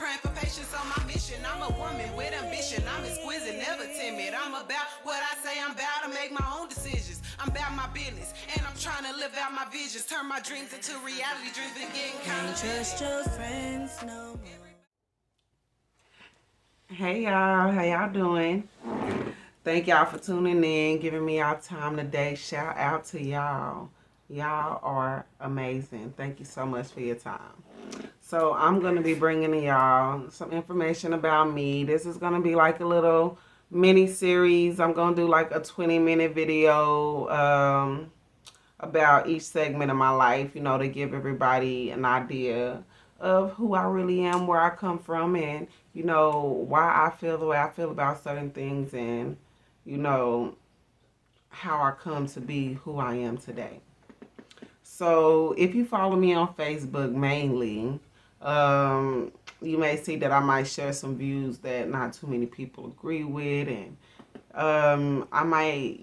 praying for patience on my mission. I'm a woman with ambition. I'm exquisite, never timid. I'm about what I say. I'm about to make my own decisions. I'm about my business, and I'm trying to live out my visions. Turn my dreams into reality. Dreams been getting kind of trust your friends no more. Hey y'all, how y'all doing? Thank y'all for tuning in, giving me our time today. Shout out to y'all. Y'all are amazing. Thank you so much for your time. So I'm going to be bringing to y'all some information about me. This is going to be like a little mini series. I'm going to do like a 20-minute video about each segment of my life, you know, to give everybody an idea of who I really am, where I come from, and, you know, why I feel the way I feel about certain things, and, you know, how I come to be who I am today. So if you follow me on Facebook mainly, you may see that I might share some views that not too many people agree with, and I might,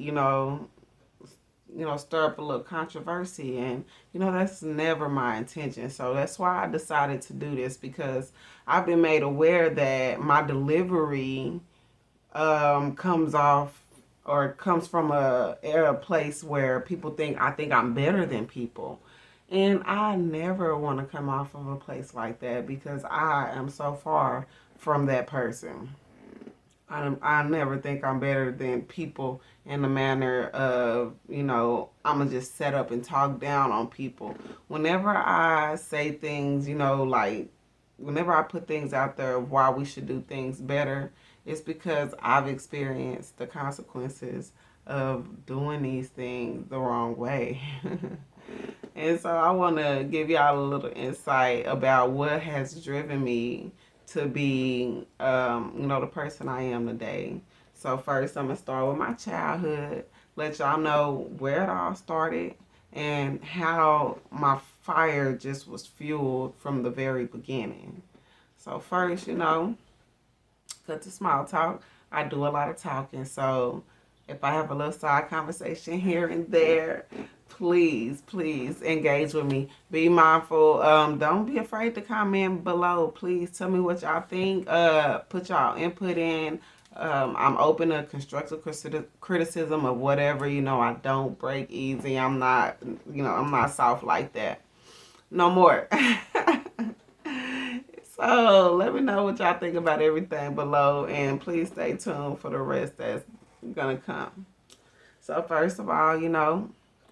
stir up a little controversy, and that's never my intention. So that's why I decided to do this, because I've been made aware that my delivery comes off or comes from a place where people think I'm better than people. And I never want to come off of a place like that, because I am so far from that person. I never think I'm better than people in the manner of, I'm going to just set up and talk down on people. Whenever I say things, like whenever I put things out there of why we should do things better, it's because I've experienced the consequences of doing these things the wrong way. And so I want to give y'all a little insight about what has driven me to be, the person I am today. So first, I'm going to start with my childhood, let y'all know where it all started and how my fire just was fueled from the very beginning. So first, cut to small talk. I do a lot of talking, so if I have a little side conversation here and there, please engage with me. Be mindful. Don't be afraid to comment below. Please tell me what y'all think. Put y'all input in. I'm open to constructive criticism of whatever. I don't break easy. I'm not soft like that. No more. So let me know what y'all think about everything below, and please stay tuned for the rest that's gonna come. So first of all,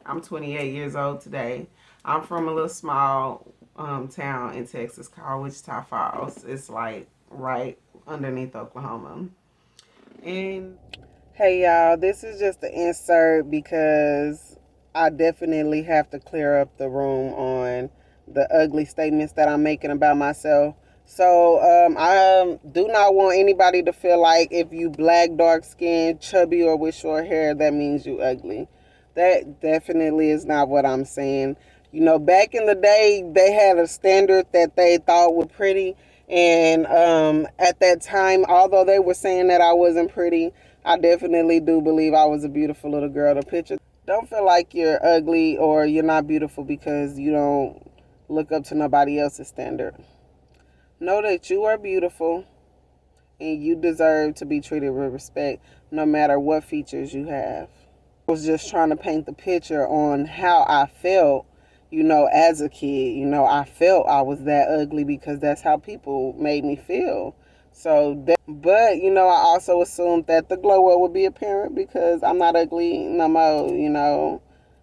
I'm 28 years old today. I'm from a little small town in Texas called Wichita Falls. It's like right underneath Oklahoma. And hey y'all, this is just an insert because I definitely have to clear up the room on the ugly statements that I'm making about myself. So I do not want anybody to feel like if you black, dark skinned, chubby, or with short hair, that means you ugly. That definitely is not what I'm saying. Back in the day, they had a standard that they thought was pretty. And at that time, although they were saying that I wasn't pretty, I definitely do believe I was a beautiful little girl to picture. Don't feel like you're ugly or you're not beautiful because you don't look up to nobody else's standard. Know that you are beautiful and you deserve to be treated with respect no matter what features you have. I was just trying to paint the picture on how I felt, as a kid. I felt I was that ugly because that's how people made me feel. But I also assumed that the glow up would be apparent because I'm not ugly no more.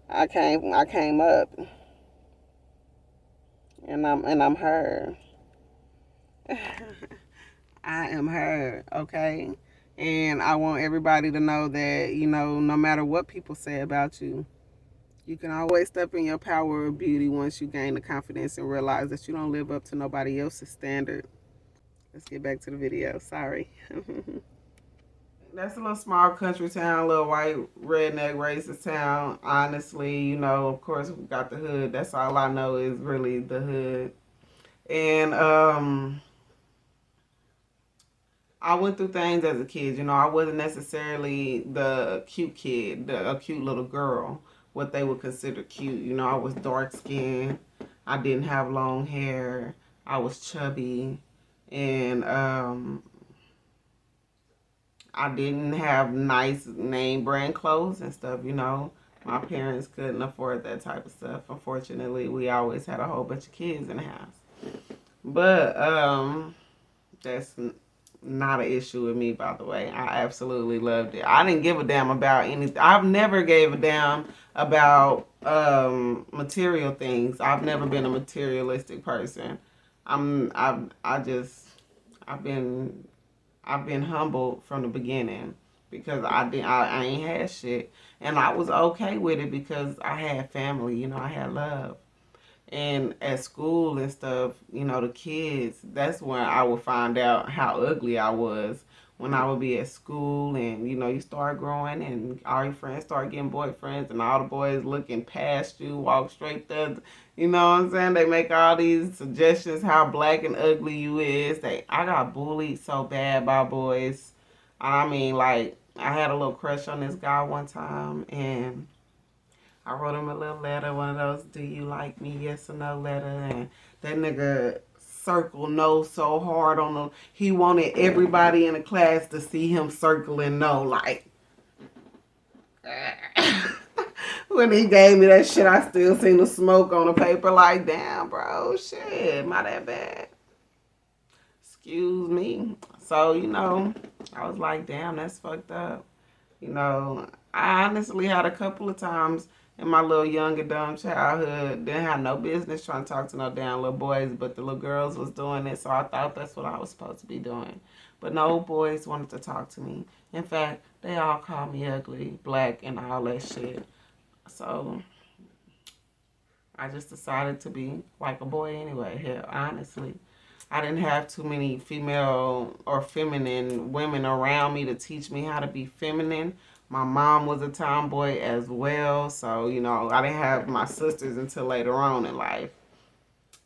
I came up and I'm her. I am her, okay? And I want everybody to know that, no matter what people say about you, you can always step in your power of beauty once you gain the confidence and realize that you don't live up to nobody else's standard. Let's get back to the video. Sorry. That's a little small country town, little white redneck racist town. Honestly, of course we got the hood. That's all I know is really the hood. And I went through things as a kid. I wasn't necessarily the cute kid, a cute little girl, what they would consider cute. I was dark skinned. I didn't have long hair. I was chubby. And I didn't have nice name brand clothes and stuff, you know. My parents couldn't afford that type of stuff. Unfortunately, we always had a whole bunch of kids in the house. But that's not an issue with me, by the way. I absolutely loved it. I didn't give a damn about anything. I've never gave a damn about material things. I've never been a materialistic person. I just I've been I've been humbled from the beginning because I ain't had shit, and I was okay with it because I had family. You know, I had love. And at school and stuff, you know, the kids, that's when I would find out how ugly I was. When I would be at school and, you know, you start growing and all your friends start getting boyfriends and all the boys looking past you, walk straight there. You know what I'm saying? They make all these suggestions how black and ugly you is. I got bullied so bad by boys. I mean, like, I had a little crush on this guy one time and I wrote him a little letter, one of those "Do you like me? Yes or no" letter, and that nigga circle no so hard on him. He wanted everybody in the class to see him circling no, like. When he gave me that shit, I still seen the smoke on the paper. Like, damn, bro, shit, not that bad. Excuse me. So, you know, I was like, damn, that's fucked up. You know, I honestly had a couple of times in my little young and dumb childhood, didn't have no business trying to talk to no damn little boys, but the little girls was doing it, so I thought that's what I was supposed to be doing. But no boys wanted to talk to me. In fact, they all called me ugly, black, and all that shit. So I just decided to be like a boy anyway. Hell, honestly. I didn't have too many female or feminine women around me to teach me how to be feminine. My mom was a tomboy as well, so you know I didn't have my sisters until later on in life,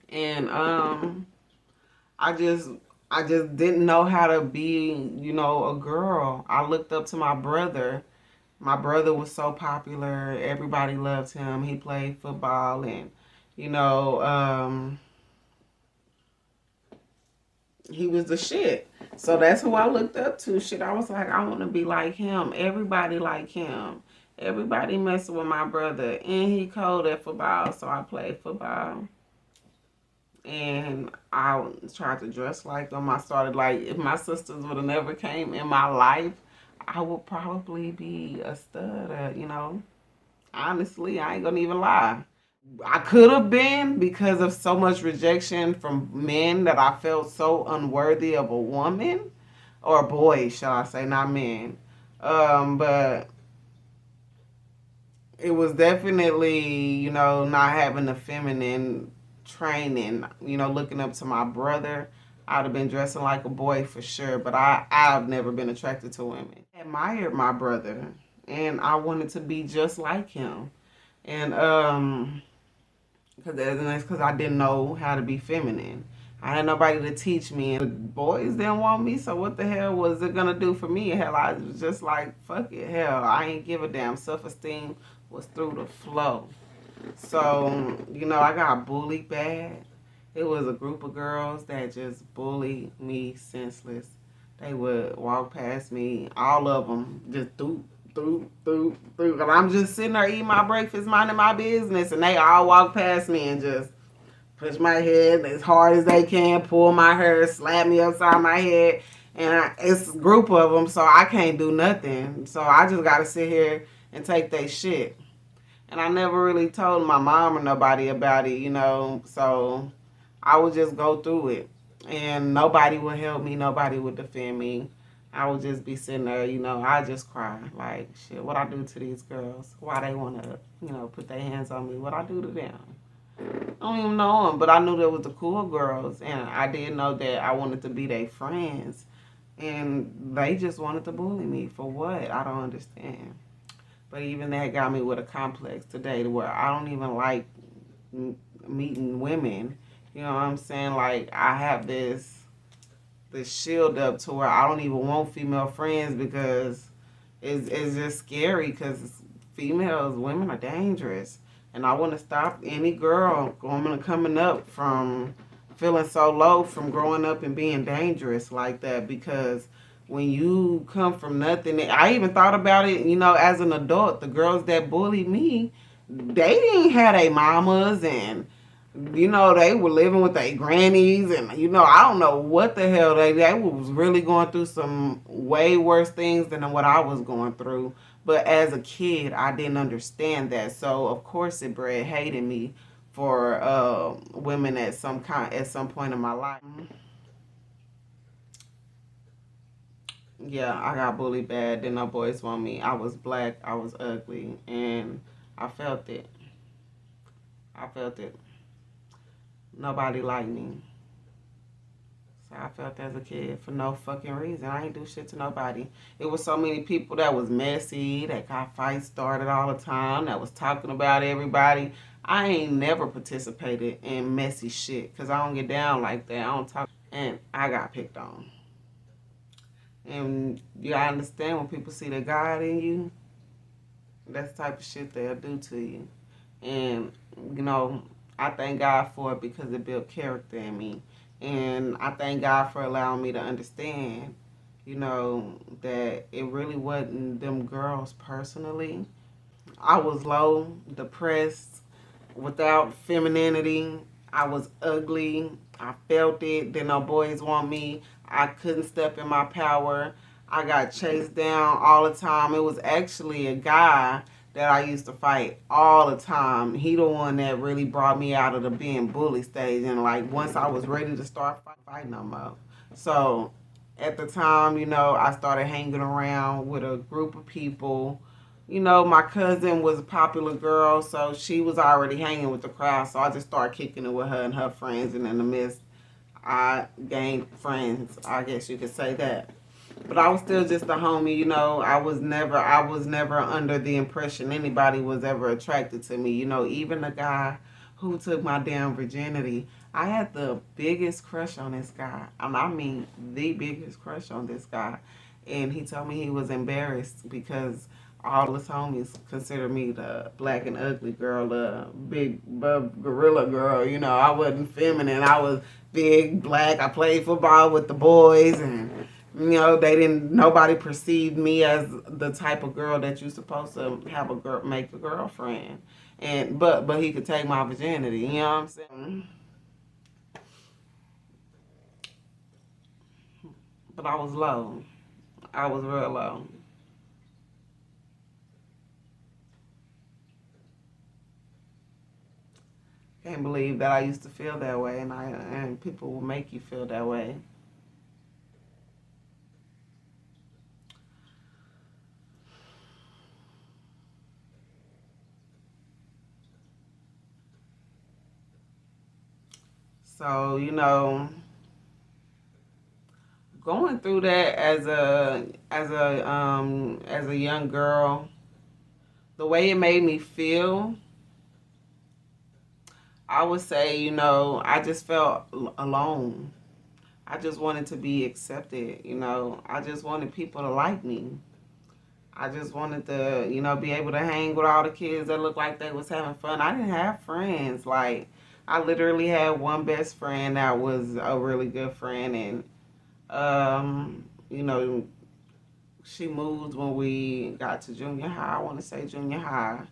and I just I just didn't know how to be, you know, a girl. I looked up to my brother. My brother was so popular; everybody loved him. He played football, and you know, he was the shit. So that's who I looked up to. Shit, I was like, I want to be like him. Everybody like him. Everybody messing with my brother. And he cold at football, so I played football. And I tried to dress like them. I started like, if my sisters would have never came in my life, I would probably be a stud, you know. Honestly, I ain't gonna even lie. I could have been because of so much rejection from men that I felt so unworthy of a woman or boys, shall I say, not men. But it was definitely, you know, not having the feminine training, you know, looking up to my brother. I'd have been dressing like a boy for sure, but I've never been attracted to women. I admired my brother and I wanted to be just like him. And because I didn't know how to be feminine. I had nobody to teach me, and the boys didn't want me. So what the hell was it gonna do for me? Hell, I was just like, fuck it. Hell, I ain't give a damn. Self-esteem was through the flow. So you know, I got bullied bad. It was a group of girls that just bullied me senseless. They would walk past me, all of them, just through. And I'm just sitting there eating my breakfast, minding my business, and they all walk past me and just push my head as hard as they can, pull my hair, slap me upside my head. And it's a group of them, so I can't do nothing. So I just got to sit here and take their shit. And I never really told my mom or nobody about it, you know. So I would just go through it. And nobody would help me. Nobody would defend me. I would just be sitting there, you know, I just cry. Like, shit, what I do to these girls? Why they want to, you know, put their hands on me? What I do to them? I don't even know them, but I knew there was the cool girls. And I did know that I wanted to be their friends. And they just wanted to bully me. For what? I don't understand. But even that got me with a complex today to where I don't even like meeting women. You know what I'm saying? Like I have this shield up to where I don't even want female friends because it's just scary because women are dangerous. And I want to stop any girl coming up from feeling so low from growing up and being dangerous like that, because when you come from nothing, I even thought about it, as an adult, the girls that bullied me, they didn't have their mamas, and they were living with their grannies, and I don't know what the hell they was really going through some way worse things than what I was going through. But as a kid, I didn't understand that, so of course it bred hate in me for women at some point in my life. Yeah, I got bullied bad. Then no boys want me. I was black. I was ugly, and I felt it. I felt it. Nobody liked me. So I felt as a kid for no fucking reason. I ain't do shit to nobody. It was so many people that was messy, that got fights started all the time, that was talking about everybody. I ain't never participated in messy shit because I don't get down like that. I don't talk. And I got picked on. And you gotta understand, when people see the God in you, that's the type of shit they'll do to you. And, you know, I thank God for it because it built character in me. And I thank God for allowing me to understand, that it really wasn't them girls personally. I was low, depressed, without femininity. I was ugly. I felt it. Then no boys want me. I couldn't step in my power. I got chased down all the time. It was actually a guy that I used to fight all the time. He the one that really brought me out of the being bully stage. And like once I was ready to start fighting no more. So at the time, I started hanging around with a group of people. My cousin was a popular girl, so she was already hanging with the crowd. So I just started kicking it with her and her friends, and in the midst, I gained friends. I guess you could say that. But I was still just a homie. I was never under the impression anybody was ever attracted to me. Even the guy who took my damn virginity, I had the biggest crush on this guy. I mean, the biggest crush on this guy. And he told me he was embarrassed because all his homies considered me the black and ugly girl, the big bub gorilla girl. I wasn't feminine. I was big, black. I played football with the boys, and they didn't. Nobody perceived me as the type of girl that you're supposed to have make a girlfriend. And but he could take my virginity. You know what I'm saying? But I was low. I was real low. Can't believe that I used to feel that way, and people will make you feel that way. So going through that as a young girl, the way it made me feel, I would say, I just felt alone. I just wanted to be accepted. I just wanted people to like me. I just wanted to, be able to hang with all the kids that looked like they was having fun. I didn't have friends. Like, I literally had one best friend that was a really good friend, and you know, she moved when we got to junior high. I want to say junior high.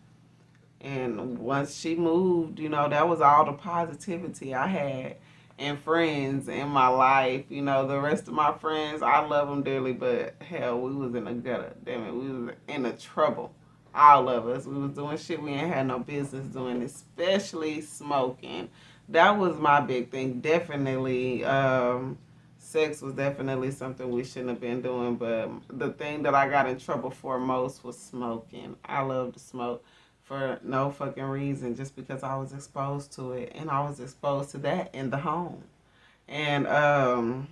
And once she moved, that was all the positivity I had and friends in my life. The rest of my friends, I love them dearly, but hell, we was in the gutter. Damn it, we was in the trouble. All of us. We was doing shit we ain't had no business doing, especially smoking. That was my big thing. Definitely, sex was definitely something we shouldn't have been doing, but the thing that I got in trouble for most was smoking. I love to smoke for no fucking reason, just because I was exposed to it, and I was exposed to that in the home. And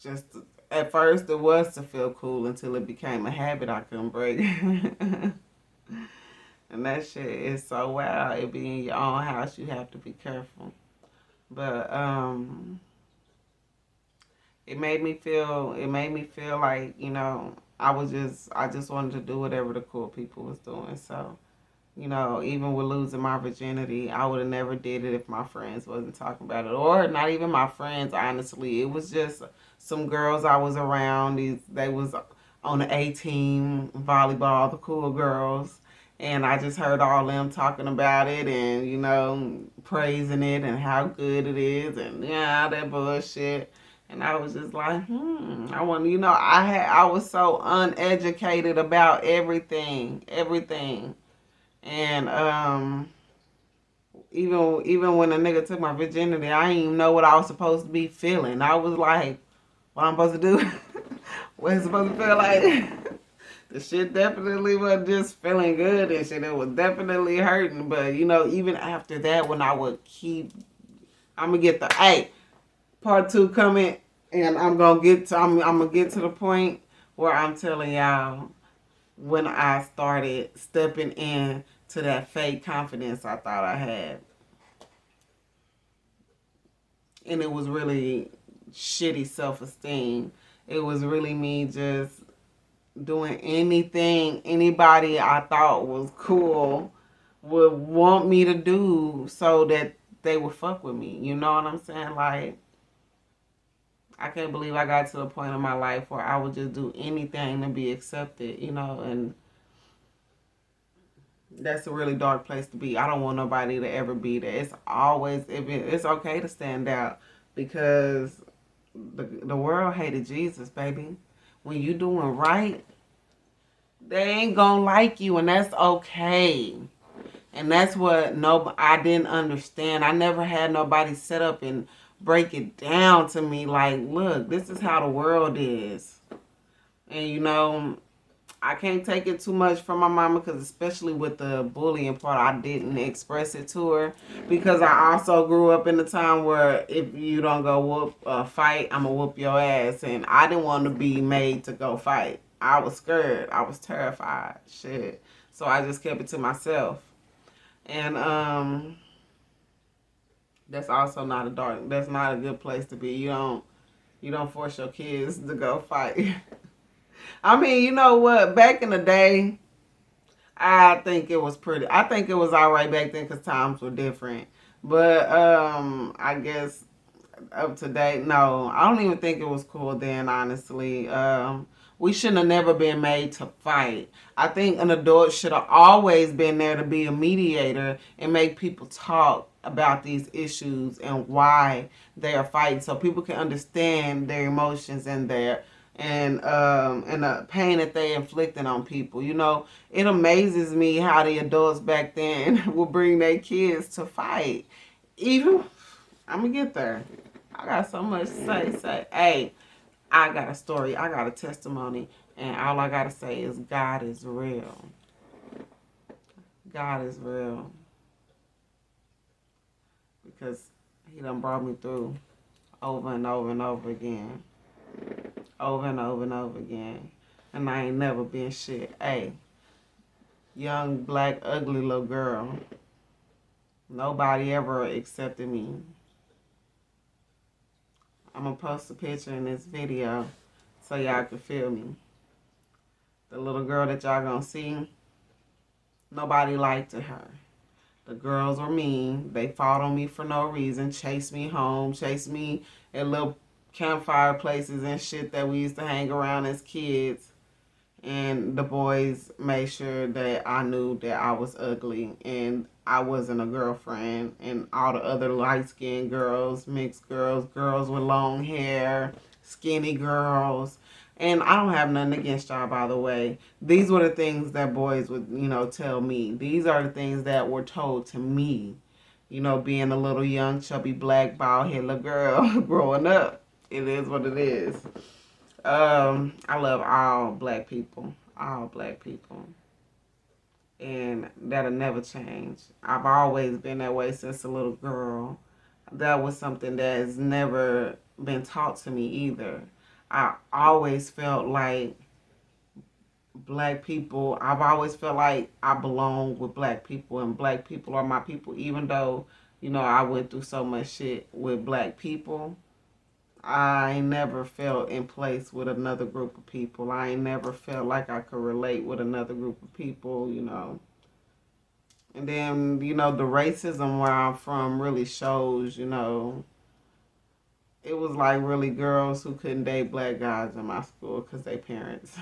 just at first it was to feel cool until it became a habit I couldn't break. And that shit is so wild. It be in your own house, you have to be careful. But it made me feel like, I just wanted to do whatever the cool people was doing. So You know, even with losing my virginity, I would have never did it if my friends wasn't talking about it, or not even my friends. Honestly, it was just some girls I was around. They was on the A team volleyball, the cool girls, and I just heard all them talking about it and praising it and how good it is and yeah, that bullshit. And I was just like, I want, I was so uneducated about everything. And even when a nigga took my virginity, I didn't even know what I was supposed to be feeling. I was like, what I'm supposed to do? What it's supposed to feel like? The shit definitely wasn't just feeling good and shit. It was definitely hurting. But even after that, when I would I'm gonna get part two coming, and I'm gonna get to the point where I'm telling y'all when I started stepping in to that fake confidence I thought I had. And it was really shitty self-esteem. It was really me just doing anything anybody I thought was cool would want me to do so that they would fuck with me. You know what I'm saying? Like, I can't believe I got to the point in my life where I would just do anything to be accepted, and that's a really dark place to be. I don't want nobody to ever be there. It's okay to stand out because the world hated Jesus, baby. When you doing right, they ain't gonna like you, and that's okay. And that's what I didn't understand. I never had nobody set up and break it down to me like, look, this is how the world is. And I can't take it too much from my mama because especially with the bullying part, I didn't express it to her because I also grew up in a time where if you don't go fight, I'm gonna whoop your ass, and I didn't want to be made to go fight. I was scared. I was terrified. Shit. So I just kept it to myself. And that's not a good place to be. You don't force your kids to go fight. I mean, you know what? Back in the day, I think it was all right back then because times were different. But I guess up to date, no, I don't even think it was cool then. Honestly, we shouldn't have never been made to fight. I think an adult should have always been there to be a mediator and make people talk about these issues and why they are fighting, so people can understand their emotions and the pain that they inflicting on people. It amazes me how the adults back then will bring their kids to fight. Even I'm gonna get there. I got so much to say. Hey, I got a story. I got a testimony, and all I gotta say is God is real. God is real because He done brought me through over and over and over again, over and over and over again, and I ain't never been shit. Hey, young black ugly little girl. Nobody ever accepted me. I'm gonna post a picture in this video so y'all can feel me. The little girl that y'all gonna see, nobody liked her. The girls were mean. They fought on me for no reason, chased me home, chased me at little campfire places and shit that we used to hang around as kids. And the boys made sure that I knew that I was ugly and I wasn't a girlfriend. And all the other light-skinned girls, mixed girls, girls with long hair, skinny girls. And I don't have nothing against y'all, by the way. These were the things that boys would, tell me. These are the things that were told to me. Being a little young, chubby, black, bald-headed little girl growing up. It is what it is. I love all black people, and that'll never change. I've always been that way since a little girl. That was something that has never been taught to me either. I always felt like black people, I've always felt like I belong with black people and black people are my people, even though, I went through so much shit with black people. I ain't never felt in place with another group of people. I ain't never felt like I could relate with another group of people. And then, you know, the racism where I'm from really shows, you know, it was like really girls who couldn't date black guys in my school because they parents.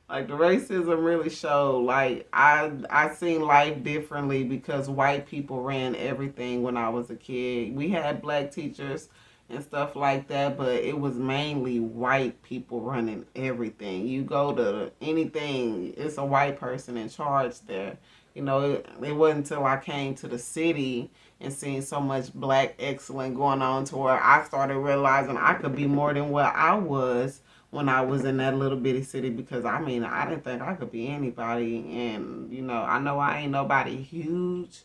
Like the racism really showed. Like I seen life differently because white people ran everything when I was a kid. We had black teachers and stuff like that, but it was mainly white people running everything. You go to anything, it's a white person in charge there. You know, it wasn't until I came to the city and seeing so much black excellence going on to where I started realizing I could be more than what I was when I was in that little bitty city, because I mean, I didn't think I could be anybody. And, you know I ain't nobody huge,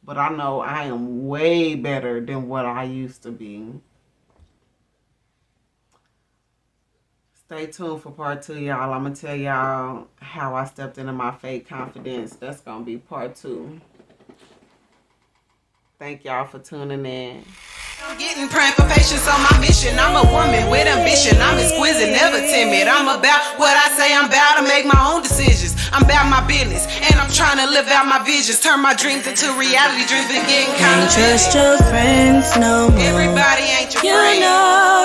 but I know I am way better than what I used to be. Stay tuned for part 2, y'all. I'm going to tell y'all how I stepped into my fake confidence. That's going to be part 2. Thank y'all for tuning in. I'm getting praying for patience on my mission. I'm a woman with ambition. I'm exquisite, never timid. I'm about what I say. I'm about to make my own decisions. I'm about my business, and I'm trying to live out my visions. Turn my dreams into reality. Dreams been getting kind of. Can't trust your friends no more. Everybody ain't your You friend. know